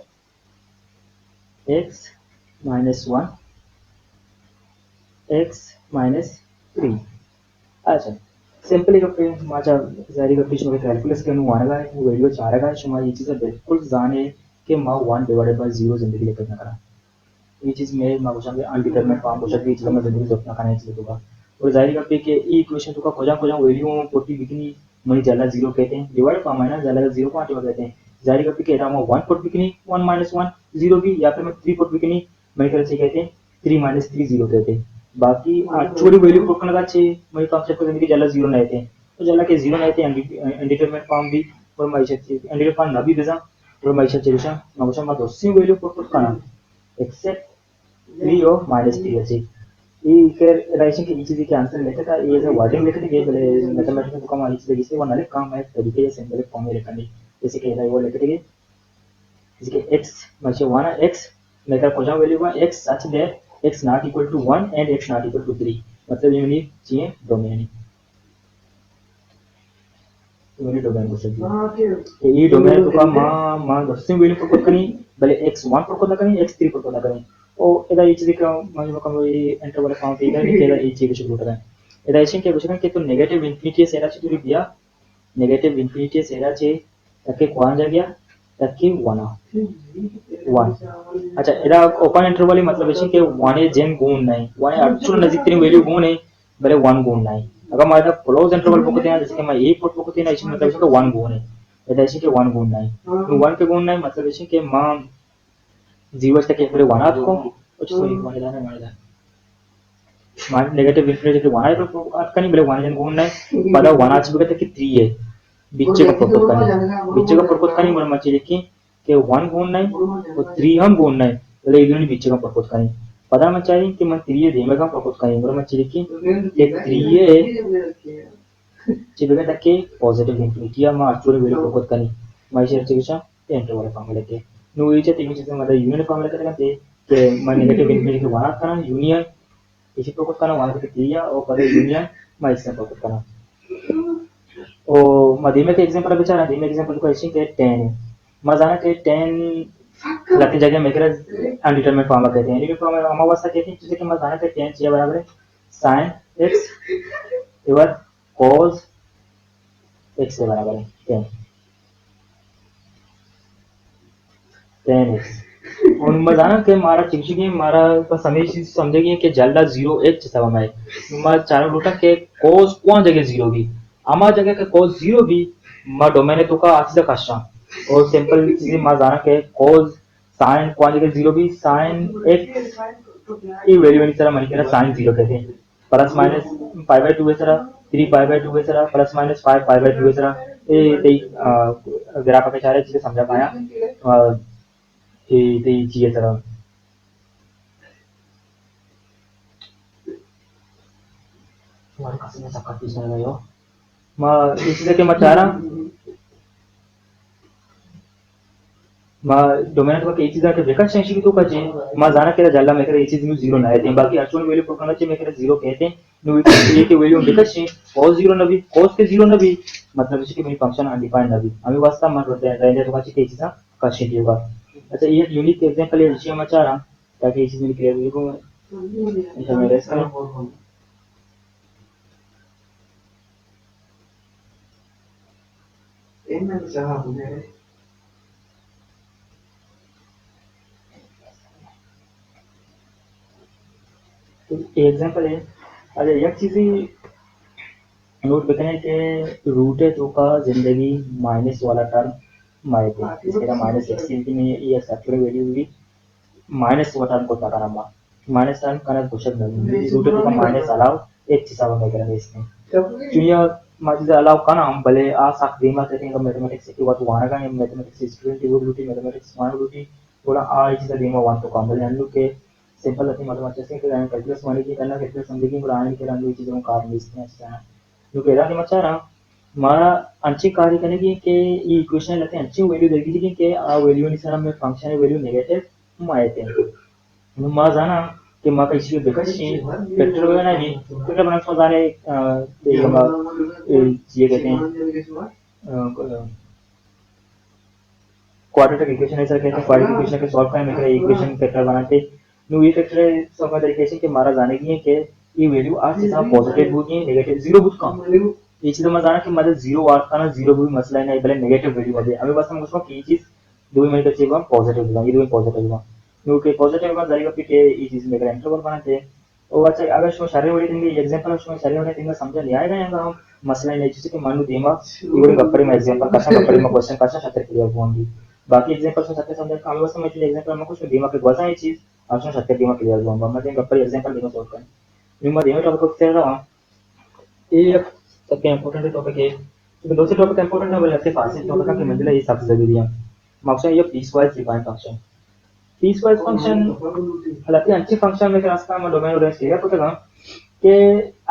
x minus 1 x minus 3 अच्छा सिंपली का पे माझा जारी का पिछले में कैलकुलस के नु आने का वीडियो चारेगा शुमा ये चीज बिल्कुल जाने कि मा 1 डिवाइडेड बाय 0 जिंदगी लेकर ना करा ये चीज में मा कुछ अनडिटरमिनेट फॉर्म हो सकती है चीज में जिंदगी अपना करना चाहिए होगा और जारी का पे के ई इक्वेशन तो का खोजा खोजा वैल्यू 40 बिकनी मनी जाला 0 कहते हैं डिवाइड फॉर्म है ना जाला 0 को आटे कहते हैं जारी का पे के रामा 1 पोट बिकनी 1 1 0 भी या फिर मैं 3 पोट बिकनी मैं कर से कहते हैं 3 3 0 कहते हैं बाकी छोटी वैल्यू को लगा छे मैं कॉन्सेप्ट को जिंदगी जाला 0 नहीं थे तो जाला के 0 नहीं थे अनडिटरमिनेट फॉर्म भी और मैं इसे अनडिटरमिनेट फॉर्म ना भी बेजा और मैं इसे चेरिशा मैं कुछ मत उसी वैल्यू को पुट करना एक्सेप्ट 3 और -3 আছে ये फिर राइशन के चीज के आंसर लेते था ये जो वर्डिंग लेते थे बोले मैथमेटिक्स को कम इस तरीके से वो नाले काम है तरीके से सिंपल फॉर्म में लिखने जैसे कि वो लेते थे जैसे कि x मतलब 1 x मेरा खोजा वैल्यू का x such that x not equal to 1 and x not equal to 3 मतलब ये नहीं चाहिए डोमेन यूनिट डोमेन को चाहिए ये डोमेन तो का मां दसवीं वैल्यू को पता नहीं भले x1 पर पता नहीं x3 पर पता नहीं ओ एदा ये चीज का मतलब कम ये एंटर वाला काउंट इधर नहीं केदा ये चीज शुरू होता है एदा ऐसे के कुछ के तो नेगेटिव इंफिनिटी से एरा चीज दिया नेगेटिव इंफिनिटी से एरा चे तक कौन जा गया तक 1 अच्छा एदा ओपन इंटरवल मतलब ऐसे के 1 है जेन गुण नहीं 1 है एक्चुअल नजदीक तेरी वैल्यू गुण है भले 1 गुण नहीं अगर हमारा क्लोज इंटरवल पकड़ते हैं जैसे कि मैं एक फुट पकड़ते हैं ऐसे मतलब ऐसे 1 गुण है एदा ऐसे के 1 गुण नहीं तो 1 के गुण नहीं मतलब ऐसे के मां 0 तक एक बार 1 को सॉरी 1 दाना ಮಾಡಿದ स्मार्ट नेगेटिव इंफिनिटी के 1 तो आपका नहीं बोले 1 जन गुण नहीं पदा 1 आज भी कहते कि 3 है बीच का प्रपोज करनी बोले मत लिखी कि 1 गुण नहीं और 3 हम गुण नहीं बोले इधर नहीं बीच का प्रपोज करनी पता मत चाहिए कि मैं 3 दे में का प्रपोज करनी बोले मत लिखी कि 3 है चिबगा तक के पॉजिटिव इंफिनिटी या मैं एक्चुअली वैल्यू प्रपोज करनी मैं शेयर चिकित्सा एंटर वाले फॉर्म लेके नो ये तीन चीजें मतलब यूनियन फॉर्म लेके करते कि मैं नेगेटिव इंफिनिटी के वहां करना यूनियन इसी प्रपोज करना वहां के क्रिया और पहले यूनियन मैं इससे प्रपोज करना और मधीमे के एग्जांपल बेचारा धीमे एग्जांपल को ऐसे के 10 है मजाना के 10 लगती जगह में कर अनडिटरमिनेट फॉर्म कहते हैं अनडिटरमिनेट फॉर्म अमावस्या कहते हैं जैसे कि मजाना के 10 चाहिए बराबर है sin x इवर cos x के बराबर है 10x और मजाना के मारा चिकचिकी मारा तो समझेगी कि जल्दा 0h सब में मारा चारों रूटा के cos कौन जगह 0 भी आमा जगह के cos 0 भी मा डोमेन तो का आसी का कष्टा और सिंपल चीजें मजाना के cos sin कौन जगह 0 भी sin x ये वैल्यू वाली तरह मन के sin 0 कहते हैं प्लस माइनस पाई बाय 2 है तरह 3 पाई बाय 2 है तरह प्लस माइनस 5 पाई बाय 2 है तरह ये ग्राफ पे चारे चीजें समझा पाया 이 뒤에서 तुम्हारे 가슴에 잠깐 뛰시나요? 막 이시게 맞잖아. 막 dominant का एक चीज़ आके देखा शेंशी की तो काजे माँ जाना केरा जल्ला में केरा ये चीज़ में जीरो ना है बाकी एक्चुअल वैल्यू पर करना चाहिए में केरा जीरो कहते हैं नो ये के वैल्यू देखा शें cos जीरो ना भी cos के जीरो ना भी मतलब इसी के मेरी फंक्शन अनडिफाइंड ना भी हमें वास्ता मार होते हैं रेंज तो काची के चीज़ का शेंशी होगा अच्छा ये यूनिक एग्जांपल है जिसे मैं चाह रहा हूँ ताकि ये चीज़ मेरी क्लियर हो ऐसा मेरे इसका तो एग्जांपल है अरे एक चीज़ नोट करते हैं कि रूट है तो का जिंदगी माइनस वाला टर्म माइनस इसका माइनस एक्स में ये एक्चुअल वैल्यू हुई माइनस टर्म को ताका नंबर माइनस टर्म करना क्वेश्चन नहीं रूट है तो का माइनस अलाउ एक चीज़ अब मैं करेंगे इसमें चुनिया माची अलाउ का नाम भले आ साख दीमा कहते हैं मैथमेटिक्स की बात वहां का मैथमेटिक्स स्टूडेंट वो रूटी मैथमेटिक्स वन रूटी थोड़ा आ चीज़ दीमा वन तो काम भले अन्नू के सिंपल होती मैथमेटिक्स के कैलकुलस वाली की करना कैलकुलस समझेंगे और आने के रंग चीज़ों का कारण इसमें अच्छा जो कह रहा है मचा रहा मारा अच्छी कार्य करने की के ये इक्वेशन लेते हैं अच्छी वैल्यू देगी थी कि आ वैल्यू नहीं सर में फंक्शन वैल्यू नेगेटिव मायते हैं मा जाना कि मा का इश्यू देखा शी वेक्टर वगैरह नहीं तो क्या बना समझ आने ये ये कहते हैं क्वाड्रेटिक इक्वेशन ऐसा कहते हैं क्वाड्रेटिक इक्वेशन के सॉल्व करने में इक्वेशन वेक्टर बनाते नो ये वेक्टर सॉल्व तरीके से कि मारा जाने की है कि ये वैल्यू आज से पॉजिटिव होगी नेगेटिव जीरो बुट कम ये चीज में जाना कि मतलब जीरो वाट का ना जीरो भी मसला है ना भले नेगेटिव वैल्यू है हमें बस हम उसको की चीज दो मिनट चाहिए हम पॉजिटिव होगा ये दो पॉजिटिव होगा क्योंकि पॉजिटिव का जाएगा फिर ये चीज में इंटरवल बनाते हैं और अच्छा अगर उसमें सारे वाले देंगे एग्जांपल उसमें सारे वाले देंगे समझ नहीं आएगा यहाँ हम मसला नहीं जैसे कि मान लो देमा ये गप्पड़ी में एग्जांपल कैसा गप्पड़ी में क्वेश्चन कैसा सत्र क्लियर होंगी बाकी एग्जांपल में सत्य समझ काम बस में एग्जांपल में कुछ दिमाग के गोसा है चीज उसमें सत्य दिमाग क्लियर होगा मैं गप्पड़ी एग्जांपल देना सोच कर मैं देना टॉपिक से रहा ये सबके इम्पोर्टेंट टॉपिक है तो दूसरे टॉपिक इम्पोर्टेंट है बोले पास टॉपिक की मंजिला ये सबसे जरूरी है फंक्शन ये piecewise define function piecewise function हालांकि अच्छे फंक्शन में रास्ता में डोमेन रेंज किया तो क्या कि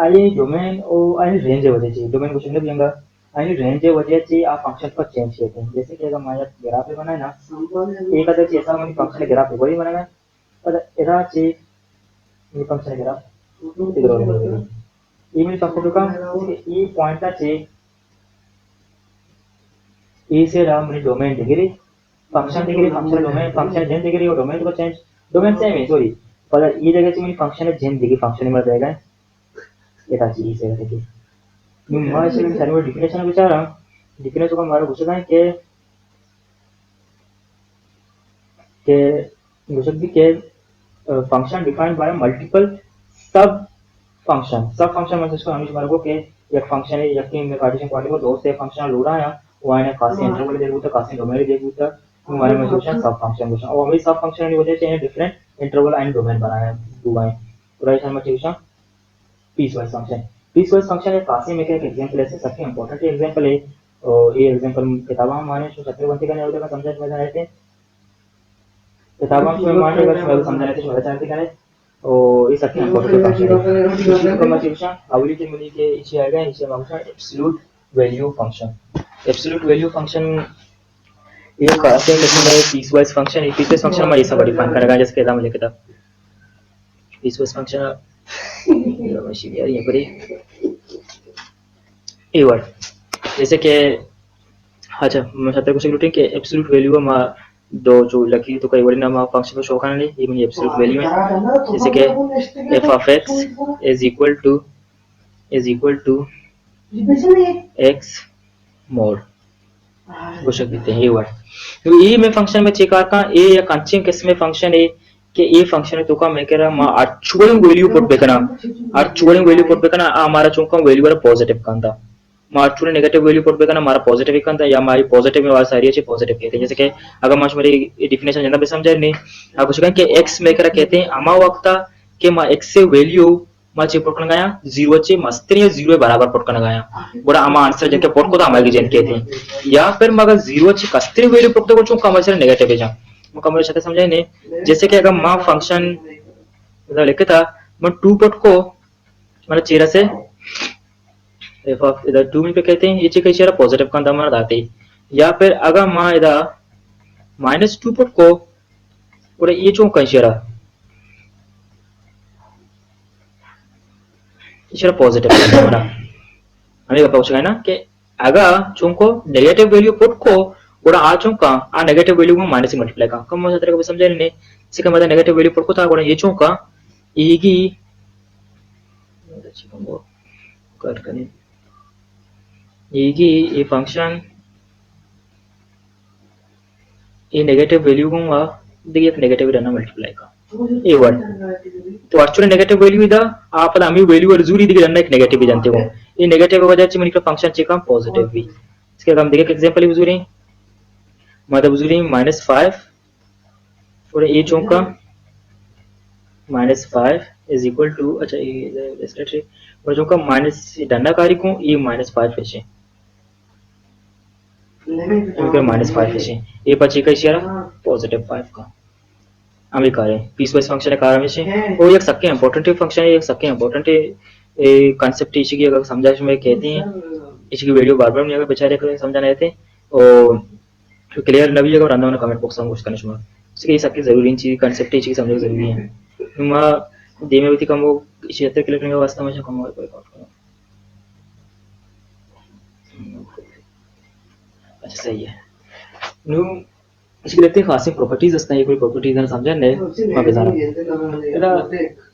आई डोमेन और आई रेंज वजह से डोमेन क्वेश्चन में दिया आई रेंज वजह से आप फंक्शन को चेंज करते हैं जैसे कि अगर हमारा ग्राफ पे बनाए ना एक अदर चीज ऐसा मैंने फंक्शन ग्राफ पे वही बनाना पर एरा चे ये फंक्शन ग्राफ इमेज फंक्शन का ई पॉइंट चे ई से राम मेरी domain degree function domain function जेन डिग्री और डोमेन को चेंज डोमेन सेम है सॉरी पर ये जगह से मेरी फंक्शन है जेन डिग्री फंक्शन में जाएगा ये था चीज से देखिए मैं इसलिए सारी वो डिफिनेशन विचार रहा हूं डिफिनेशन को हमारा पूछा है कि घोषक भी के फंक्शन डिफाइंड बाय मल्टीपल सब फंक्शन में जिसको हम हमारे को के एक फंक्शन है एक में कार्टेशियन कोऑर्डिनेट को दो से फंक्शन लोड़ा है वो आने कासे इंटरवल देखो तो कासे डोमेन देखो तो हमारे में सोचना सब फंक्शन और हमें सब फंक्शन की वजह से डिफरेंट इंटरवल एंड डोमेन बनाया है दो आए तो राइट में सोचना पीसवाइज फंक्शन है कासे में का एक एग्जांपल है सबसे इंपॉर्टेंट एग्जांपल है और ये एग्जांपल किताबा में माने जो सत्यवंती करने वाले का समझ में आए थे किताबा में माने अगर समझाने थे समझ आते करे और ये सबसे इंपॉर्टेंट फंक्शन है कमा शिक्षा अवली के मिली के इसे आएगा इसे फंक्शन एब्सोल्यूट वैल्यू फंक्शन ये कासे में पीसवाइज फंक्शन में ये सब डिफाइन करेगा जैसे किताब में लिखा था पीसवाइज फंक्शन मशीन यार ये पर ए वर्ड जैसे कि अच्छा मैं सत्य को रूटीन के एब्सोल्यूट वैल्यू में दो जो लकी तो कई बार ना फंक्शन को शो करने ये मेरी एब्सोल्यूट वैल्यू है जैसे कि f of x is equal to x mod घोषक देते हैं ये वर्ड तो ये में फंक्शन में चेक का ए या कंचीन किस में फंक्शन है कि ए फंक्शन है तो का मैं कह रहा मा आर्चुअल वैल्यू पुट बेकना हमारा चौका वैल्यू वाला पॉजिटिव कांदा मार्चुअल नेगेटिव वैल्यू पुट बेकना हमारा पॉजिटिव कांदा या हमारी पॉजिटिव में वाला सारी अच्छी पॉजिटिव कहते हैं जैसे कि अगर मैं मेरी डेफिनेशन जानना भी समझा नहीं आप कुछ कहें कि x में करा कहते हैं अमा वक्त के मा x से वैल्यू मा चे पुट गया 0 चे मस्त्री 0 बराबर पुट गया बड़ा अमा आंसर जन के पुट को तो हमारे जन कहते हैं या फिर मगर 0 चे कस्त्री वैल्यू पुट को चुका हमारे नेगेटिव है मुकम्मल शक्ल समझे नहीं। जैसे कि अगर माँ फंक्शन मतलब लिखे था मैं टू पट को मतलब चेहरा से एफ ऑफ इधर टू पे कहते हैं ये चीज चेहरा पॉजिटिव का अंदर दाते या फिर अगर माँ इधर माइनस टू पट को पूरा ये चौक का इशारा पॉजिटिव का अंदर हमें पहुंचेगा ना कि अगर चूंको नेगेटिव वैल्यू पुट को ಕೂಡ ಆ ಚೌಕ ಆ ನೆಗೆಟಿವ್ ವ್ಯಾಲ್ಯೂ ಮೈನಸ್ ಮಲ್ಟಿಪ್ಲೈ का कम हो तरह समझे ने इसी का मतलब नेगेटिव वैल्यू पुट को था ಕೂಡ ये चौका ಈಗಿ कर करें ಈಗಿ ये फंक्शन ये नेगेटिव वैल्यू को देखिए एक नेगेटिव रहना मल्टीप्लाई का ये वर्ड तो एक्चुअली नेगेटिव वैल्यू इधर आप आम्ही वैल्यू और जूरी दिखे रहना एक नेगेटिव भी जानते हो ये नेगेटिव की वजह से मन का फंक्शन चेक पॉजिटिव भी इसके हम देखें एग्जांपल बुजुरी मतलब बुजुरी -5 और ये चौका -5 इज इक्वल टू अच्छा ये और चौका माइनस डंडा कारी को ये -5 वैसे -5 वैसे ये પછી કઈ શેર +5 का आम्ही करें पीसवाइज फंक्शन है कारण में वो एक सबके इंपॉर्टेंट फंक्शन है एक सबके इंपॉर्टेंट कॉन्सेप्ट इसी की अगर समझाइश में कहते हैं इसकी वीडियो बार बार नहीं अगर बेचारे को समझाने थे और क्लियर न भी अगर रंधा होना कमेंट बॉक्स में कुछ करने शुरू इसके ये सबकी जरूरी चीज कॉन्सेप्ट इसी की समझना जरूरी है मैं धीमे गति कम वो 76 किलोमीटर के वास्ते में कम कोई काउंट करो अच्छा सही है नु इसकी लगती है खासी प्रॉपर्टीज असता है कोई प्रॉपर्टीज ना समझा ने मैं बेजार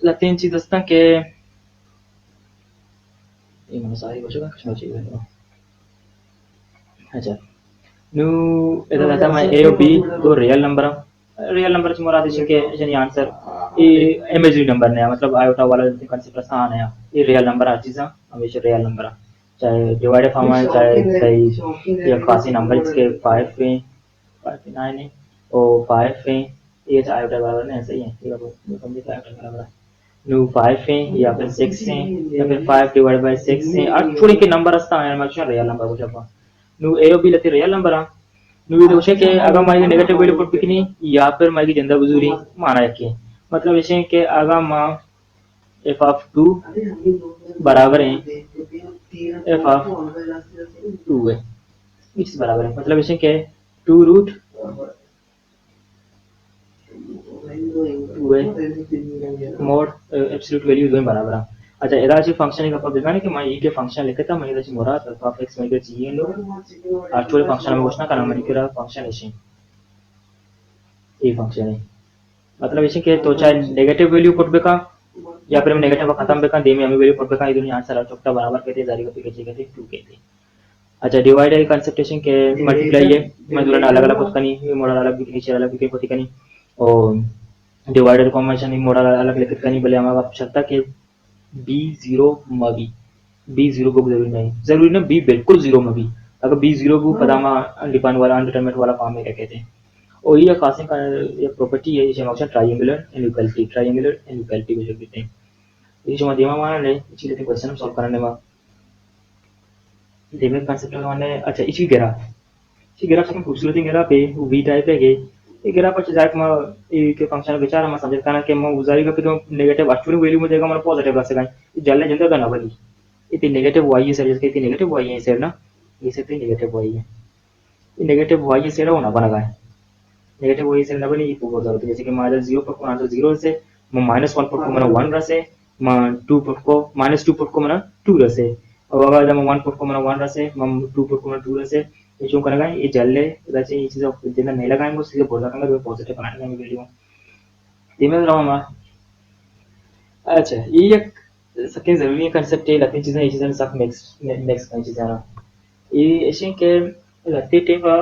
ला तीन चीज असता के ये मैंने सारी बचेगा कुछ नहीं चाहिए अच्छा नु इधर रहता मैं ए और बी दो रियल नंबर से मुराद है कि यानी आंसर ये इमेजिनरी नंबर ने मतलब आयोटा वाला कांसेप्ट आसान है ये रियल नंबर हर चीज हमेशा रियल नंबर चाहे डिवाइडेड फॉर्म है चाहे सही या खासी नंबर इसके 5 पे 9 है और 5 है ये आयोटा वाला ने ऐसे ही है ये कंप्लीट आयोटा बराबर नु 5 है या फिर 6 है या फिर 5 डिवाइडेड बाय 6 है और थोड़ी के नंबर असता है मतलब रियल नंबर हो जाता नु ए और बी लेते रियल नंबर है नु ये दोषे के अगर माई नेगेटिव वैल्यू पुट बिकनी या फिर माई की जिंदा बुजुरी माना है मतलब इसे के अगर मां एफ ऑफ 2 बराबर है एफ ऑफ 2 है इस बराबर है मतलब इसे के 2 रूट 2 है मोड एब्सोल्यूट वैल्यू दोनों बराबर है अच्छा इधर फंक्शन एक अपन देखा ना कि मैं ये के फंक्शन लिखे था मैं इधर मुराद एफ एक्स में के चाहिए लो एक्चुअली फंक्शन में घोषणा करना मैंने किया फंक्शन इसे ये फंक्शन है मतलब इसे के तो चाहे नेगेटिव वैल्यू पुट बेका या फिर नेगेटिव खत्म बेका दे में हमें वैल्यू पुट बेका ये दोनों आंसर चौकटा बराबर कहते जारी को पीछे कहते 2 कहते अच्छा डिवाइड है कंसेप्टेशन के मल्टीप्लाई है मैं दोनों अलग-अलग कुछ कनी मॉडल अलग भी नीचे अलग भी कोई कनी और डिवाइडर कॉम्बिनेशन मॉडल अलग लेकर कनी भले हमारा आवश्यकता के b0 में बी जीरो को जरूरी ना बी बिल्कुल जीरो में भी अगर बी जीरो को पदामा डिपेंड वाला अनडिटरमिनेट वाला फॉर्म में क्या कहते हैं और ये खास ये प्रॉपर्टी है इसे फंक्शन ट्रायंगुलर इनइक्वालिटी को जो कहते हैं ये जो मध्यमा माना ले इसी लेते क्वेश्चन सॉल्व करने में डेमिक कांसेप्ट माने अच्छा इसी गिरा सबसे खूबसूरती गिरा पे वो वी टाइप है के ये गिरा पर जाके मैं ये के फंक्शन विचार हम समझ करना कि मैं गुजारी का तो नेगेटिव एक्चुअली वैल्यू में देगा मैं पॉजिटिव रख सका जल्ले जनता का ना बनी ये नेगेटिव वाई है सर इसके नेगेटिव वाई है सर ना ये से नेगेटिव वाई है ये नेगेटिव वाई है सर होना बना है नेगेटिव वाई से ना बनी ये बहुत जरूरत है जैसे कि माइनस 0 पर को आंसर 0 से मैं -1 पर को मैंने 1 रसे मैं 2 पर को -2 पर को मैंने 2 रसे और अगर जब मैं 1 पर को मैंने 1 रसे मैं 2 पर को मैंने 2 रसे ये क्यों करेगा ये जल्ले वैसे ये चीज जितना नहीं लगाएंगे वो सीधे बोल रखा पॉजिटिव बनाएंगे वीडियो धीमे रहो अच्छा ये एक सबके जरूरी कंसेप्ट है लगती चीजें ये चीजें सब नेक्स्ट की चीजें ये ऐसे के लगते टे का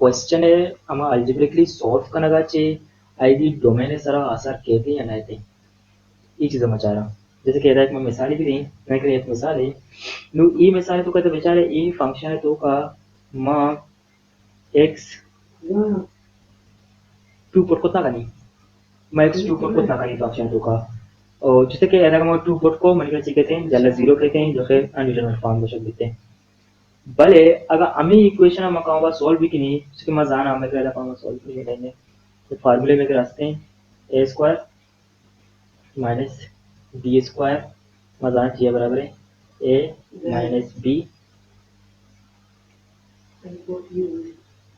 क्वेश्चन है हम अल्जेब्रिकली सॉल्व करना चाहिए आईडी डोमेन है सारा आसार कहते हैं या नहीं थे ये चीजें मचा रहा जैसे कह रहा है मैं मिसाल भी दी मैं कह एक मिसाल है नो ये मिसाल है तो कहते बेचारे ये फंक्शन है तो का मां x 2 पर को था नहीं मैं x 2 पर को था नहीं फंक्शन तो का और जैसे कि ऐसा हम 2 पोर्ट को मैंने कहते हैं जल्द 0 कहते हैं जो कि अनडिटरमिनेट फॉर्म में शब्द देते हैं भले अगर हमें इक्वेशन हम कहूंगा सॉल्व भी की नहीं उसके मजा आना हमें कहता पाऊंगा सॉल्व भी नहीं तो फार्मूले में रास्ते हैं ए स्क्वायर माइनस बी स्क्वायर मजाना चाहिए बराबर है ए माइनस बी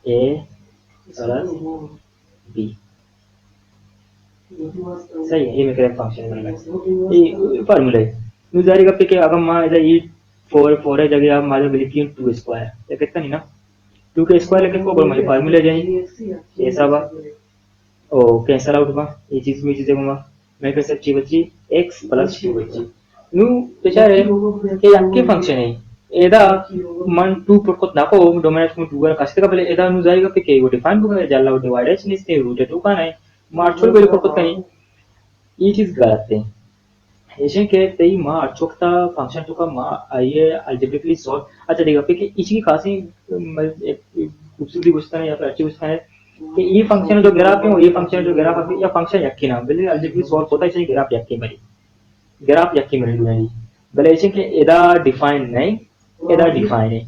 ए प्लस बी सही है ये में करेक्ट फंक्शन बनेगा ये फार्मूला है नु जारी का पे के अगर मा इधर ई 4 है जगह आप मारे लिखिए 2 स्क्वायर ये कितना नहीं ना 2 के स्क्वायर लेके को बोल मुझे फार्मूला जाए ऐसा बा ओ कैंसल आउट बा ये चीज में चीजें बा मैं कैसे चीज बची x प्लस 2 बची नु बेचारे ये आपके फंक्शन है एदा मन 2 पड़को नाको डोमेन में 2 का कष्ट का पहले एदा नु जाएगा पे के वो डिफाइन को जाला डिवाइडेशन इसके रूट 2 का नहीं मार्चोल बेल पड़को नहीं ये चीज गलत है ऐसे के तई माँ अचोकता फंक्शन तो का माँ आइए अल्जेब्रिकली सॉल्व अच्छा देखा पे कि इसकी खासी खूबसूरती पूछता है या फिर अच्छी पूछता है कि ये फंक्शन जो ग्राफ है ये फंक्शन जो ग्राफ है या फंक्शन यक्की ना भले अल्जेब्रिकली सॉल्व होता है इसे ग्राफ यक्की मरी ग्राफ यक्की मरी नहीं भले ऐसे के एदा डिफाइन नहीं एदा डिफाइन है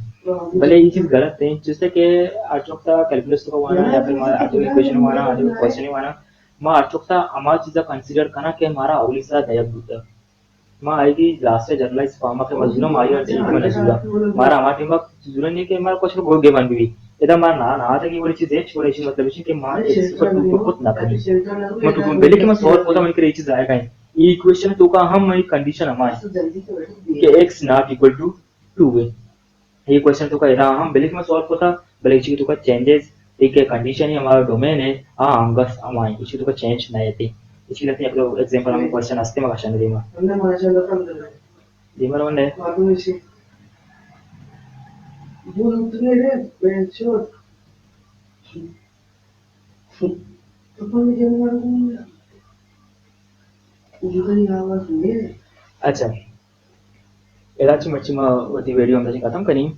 भले ये चीज गलत है जिससे कि अचोकता कैलकुलस तो वाना या फिर हमारा आगे इक्वेशन वाना आगे क्वेश्चन वाना माँ अचोकता हमारा चीज़ कंसीडर करना कि हमारा अवली सा दया होता माँ आएगी लास्ट जनरलाइज फॉर्म के मजदूर मारिया टीम में नजूरा मारा हमारा टीम का जरूरत नहीं कि हमारा कुछ लोग गे बन भी इधर मार ना था कि वो चीज है छोड़े इसी मतलब इसी कि मार एक्स पर टू को ना करी मैं टू पहले कि मैं सॉल्व होता मन के चीज आएगा ये इक्वेशन तो का हम एक कंडीशन हमारे कि x नॉट इक्वल टू 2 है ये क्वेश्चन तो का इधर हम पहले कि मैं सॉल्व होता भले इसी तो का चेंजेस एक कंडीशन ही हमारा डोमेन है हां अंगस हमारे इसी तो का चेंज नहीं थी इसलिए अपने आपको एग्जांपल हम क्वेश्चन आस्ते में भाषा देगा दिमाग में है वो उतने रे बेंचो तो कोई जानवर नहीं उधर ही आवाज नहीं अच्छा एलाची मच्छी में वही वीडियो हम खत्म करी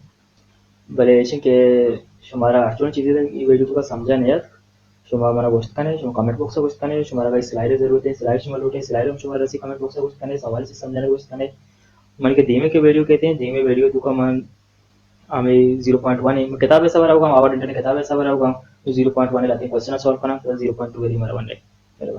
भले ऐसे के शुमारा अर्जुन चीजें ये वीडियो तो का समझा नहीं है शुमारा हमारा गोश्त करने शुमारा कमेंट बॉक्स से गोश्त करने शुमारा का स्लाइड जरूरत है स्लाइड शुमारा लोटे स्लाइड में शुमारा से कमेंट बॉक्स से गोश्त करने सवाल से समझाने गोश्त करने मन के धीमे के वीडियो कहते हैं धीमे वीडियो तो का मन हमें 0.1 है किताब ऐसा भरा होगा आवाज इंटरनेट किताब ऐसा भरा होगा तो 0.1 लाते हैं क्वेश्चन सॉल्व करना तो 0.2 मेरी मरवाने मेरे